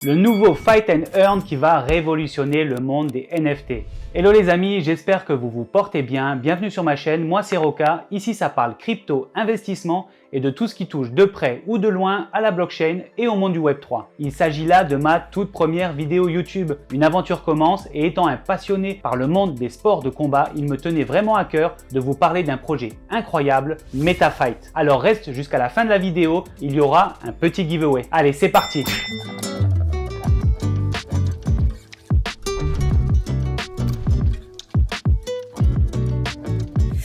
Le nouveau Fight and Earn qui va révolutionner le monde des NFT. Hello les amis, j'espère que vous vous portez bien. Bienvenue sur ma chaîne, moi c'est Roka. Ici ça parle crypto, investissement et de tout ce qui touche de près ou de loin à la blockchain et au monde du Web3. Il s'agit là de ma toute première vidéo YouTube. Une aventure commence et étant un passionné par le monde des sports de combat, il me tenait vraiment à cœur de vous parler d'un projet incroyable, MetaFight. Alors reste jusqu'à la fin de la vidéo, il y aura un petit giveaway. Allez, c'est parti!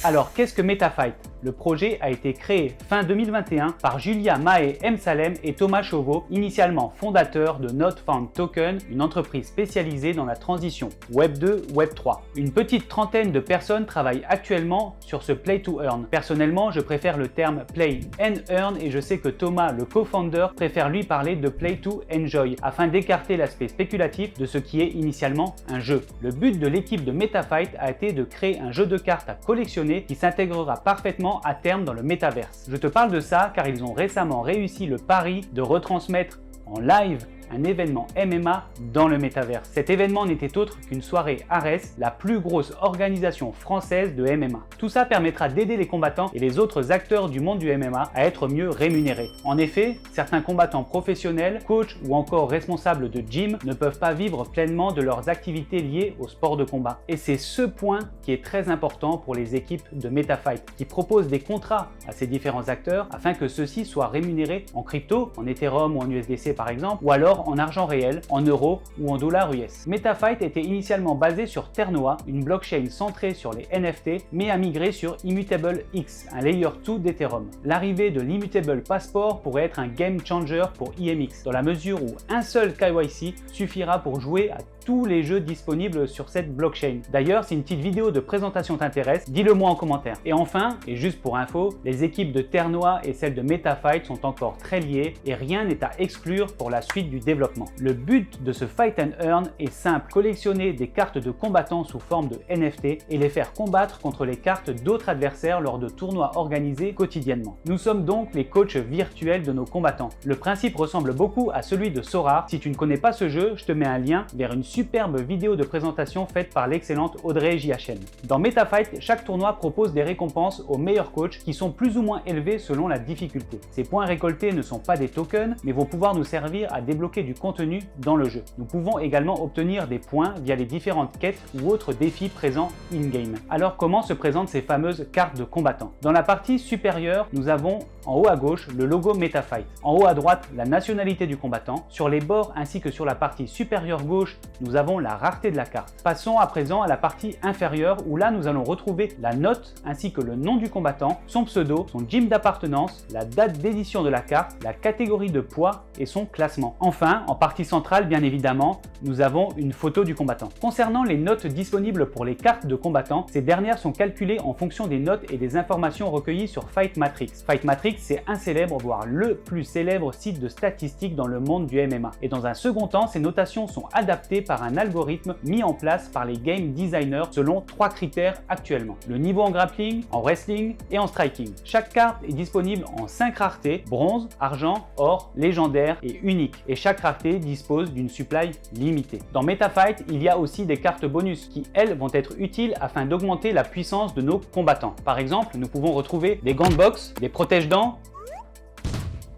Alors, qu'est-ce que MetaFight? Le projet a été créé fin 2021 par Julia Mahé Msalem et Thomas Chauveau, initialement fondateurs de Not Found Token, une entreprise spécialisée dans la transition Web 2, Web 3. Une petite trentaine de personnes travaillent actuellement sur ce Play to Earn. Personnellement, je préfère le terme Play and Earn et je sais que Thomas, le co-founder, préfère lui parler de Play to Enjoy afin d'écarter l'aspect spéculatif de ce qui est initialement un jeu. Le but de l'équipe de MetaFight a été de créer un jeu de cartes à collectionner qui s'intégrera parfaitement à terme dans le métaverse. Je te parle de ça car ils ont récemment réussi le pari de retransmettre en live un événement MMA dans le métaverse. Cet événement n'était autre qu'une soirée Ares, la plus grosse organisation française de MMA. Tout ça permettra d'aider les combattants et les autres acteurs du monde du MMA à être mieux rémunérés. En effet, certains combattants professionnels, coachs ou encore responsables de gym ne peuvent pas vivre pleinement de leurs activités liées au sport de combat. Et c'est ce point qui est très important pour les équipes de MetaFight, qui proposent des contrats à ces différents acteurs afin que ceux-ci soient rémunérés en crypto, en Ethereum ou en USDC par exemple, ou alors en argent réel, en euros ou en dollars US. MetaFight était initialement basé sur Ternoa, une blockchain centrée sur les NFT, mais a migré sur Immutable X, un layer 2 d'Ethereum. L'arrivée de l'Immutable Passport pourrait être un game changer pour IMX, dans la mesure où un seul KYC suffira pour jouer à tous les jeux disponibles sur cette blockchain. D'ailleurs, si une petite vidéo de présentation t'intéresse, dis-le moi en commentaire. Et enfin, et juste pour info, les équipes de Ternoa et celles de MetaFight sont encore très liées et rien n'est à exclure pour la suite du développement. Le but de ce Fight and Earn est simple, collectionner des cartes de combattants sous forme de NFT et les faire combattre contre les cartes d'autres adversaires lors de tournois organisés quotidiennement. Nous sommes donc les coachs virtuels de nos combattants. Le principe ressemble beaucoup à celui de Sora. Si tu ne connais pas ce jeu, je te mets un lien vers une superbe vidéo de présentation faite par l'excellente Audrey JHN. Dans MetaFight, chaque tournoi propose des récompenses aux meilleurs coachs qui sont plus ou moins élevées selon la difficulté. Ces points récoltés ne sont pas des tokens, mais vont pouvoir nous servir à débloquer du contenu dans le jeu. Nous pouvons également obtenir des points via les différentes quêtes ou autres défis présents in-game. Alors comment se présentent ces fameuses cartes de combattants? Dans la partie supérieure, nous avons en haut à gauche le logo MetaFight. En haut à droite, la nationalité du combattant. Sur les bords ainsi que sur la partie supérieure gauche, nous avons la rareté de la carte. Passons à présent à la partie inférieure où là nous allons retrouver la note ainsi que le nom du combattant, son pseudo, son gym d'appartenance, la date d'édition de la carte, la catégorie de poids et son classement. Enfin, en partie centrale bien évidemment, nous avons une photo du combattant. Concernant les notes disponibles pour les cartes de combattants, ces dernières sont calculées en fonction des notes et des informations recueillies sur Fightmatrix. Fightmatrix, c'est un célèbre, voire le plus célèbre site de statistiques dans le monde du MMA. Et dans un second temps, ces notations sont adaptées par un algorithme mis en place par les game designers selon 3 critères actuellement. Le niveau en grappling, en wrestling et en striking. Chaque carte est disponible en 5 raretés, bronze, argent, or, légendaire et unique. Et chaque rareté dispose d'une supply limitée. Dans MetaFight, il y a aussi des cartes bonus qui, elles, vont être utiles afin d'augmenter la puissance de nos combattants. Par exemple, nous pouvons retrouver des gants de boxe, des protège-dents,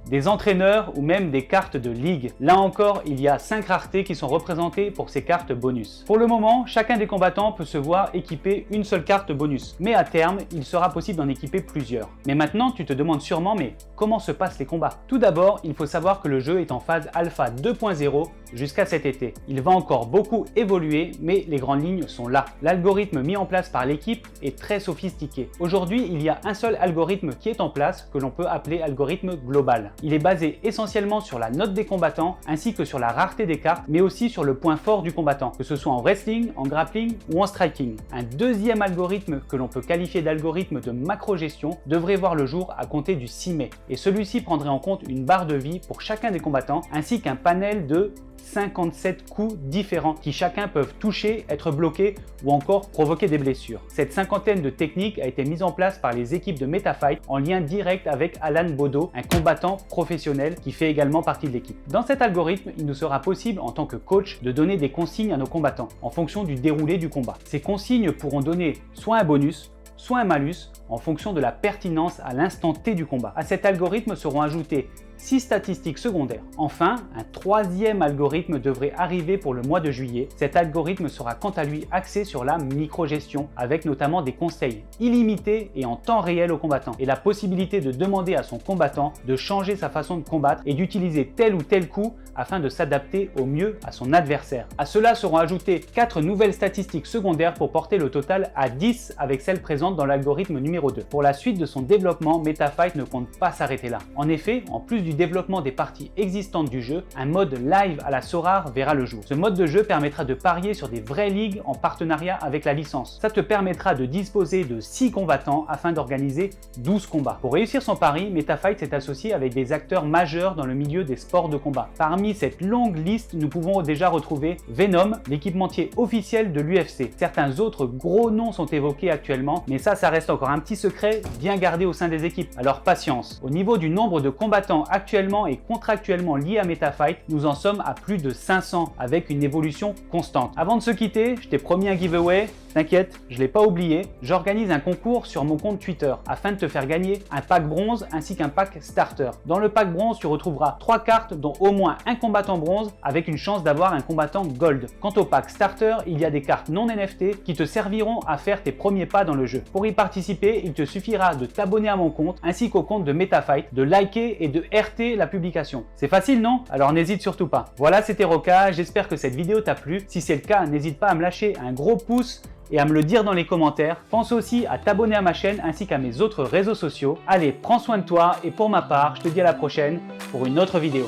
des entraîneurs ou même des cartes de ligue. Là encore, il y a 5 raretés qui sont représentées pour ces cartes bonus. Pour le moment, chacun des combattants peut se voir équiper une seule carte bonus. Mais à terme, il sera possible d'en équiper plusieurs. Mais maintenant, tu te demandes sûrement, mais comment se passent les combats? Tout d'abord, il faut savoir que le jeu est en phase alpha 2.0 jusqu'à cet été. Il va encore beaucoup évoluer, mais les grandes lignes sont là. L'algorithme mis en place par l'équipe est très sophistiqué. Aujourd'hui, il y a un seul algorithme qui est en place que l'on peut appeler algorithme global. Il est basé essentiellement sur la note des combattants ainsi que sur la rareté des cartes, mais aussi sur le point fort du combattant, que ce soit en wrestling, en grappling ou en striking. Un deuxième algorithme que l'on peut qualifier d'algorithme de macro-gestion devrait voir le jour à compter du 6 mai. Et celui-ci prendrait en compte une barre de vie pour chacun des combattants ainsi qu'un panel de 57 coups différents qui chacun peuvent toucher, être bloqués ou encore provoquer des blessures. Cette cinquantaine de techniques a été mise en place par les équipes de MetaFight en lien direct avec Alan Bodo, un combattant professionnel qui fait également partie de l'équipe. Dans cet algorithme, il nous sera possible en tant que coach de donner des consignes à nos combattants en fonction du déroulé du combat. Ces consignes pourront donner soit un bonus, soit un malus en fonction de la pertinence à l'instant T du combat. À cet algorithme seront ajoutées 6 statistiques secondaires. Enfin, un troisième algorithme devrait arriver pour le mois de juillet. Cet algorithme sera quant à lui axé sur la micro-gestion avec notamment des conseils illimités et en temps réel aux combattants et la possibilité de demander à son combattant de changer sa façon de combattre et d'utiliser tel ou tel coup afin de s'adapter au mieux à son adversaire. À cela seront ajoutées 4 nouvelles statistiques secondaires pour porter le total à 10 avec celles présentes dans l'algorithme numéro 2. Pour la suite de son développement, MetaFight ne compte pas s'arrêter là. En effet, en plus du développement des parties existantes du jeu, un mode live à la Sorare verra le jour. Ce mode de jeu permettra de parier sur des vraies ligues en partenariat avec la licence. Ça te permettra de disposer de 6 combattants afin d'organiser 12 combats. Pour réussir son pari, MetaFight s'est associé avec des acteurs majeurs dans le milieu des sports de combat. Parmi cette longue liste, nous pouvons déjà retrouver Venom, l'équipementier officiel de l'UFC. Certains autres gros noms sont évoqués actuellement, mais ça reste encore un petit secret bien gardé au sein des équipes. Alors patience. Au niveau du nombre de combattants actuellement et contractuellement liés à MetaFight, nous en sommes à plus de 500 avec une évolution constante. Avant de se quitter, je t'ai promis un giveaway. T'inquiète, je ne l'ai pas oublié, j'organise un concours sur mon compte Twitter afin de te faire gagner un pack bronze ainsi qu'un pack starter. Dans le pack bronze, tu retrouveras 3 cartes dont au moins un combattant bronze avec une chance d'avoir un combattant gold. Quant au pack starter, il y a des cartes non NFT qui te serviront à faire tes premiers pas dans le jeu. Pour y participer, il te suffira de t'abonner à mon compte ainsi qu'au compte de MetaFight, de liker et de RT la publication. C'est facile, non? Alors n'hésite surtout pas. Voilà, c'était Roca, j'espère que cette vidéo t'a plu. Si c'est le cas, n'hésite pas à me lâcher un gros pouce et à me le dire dans les commentaires. Pense aussi à t'abonner à ma chaîne ainsi qu'à mes autres réseaux sociaux. Allez, prends soin de toi et pour ma part, je te dis à la prochaine pour une autre vidéo.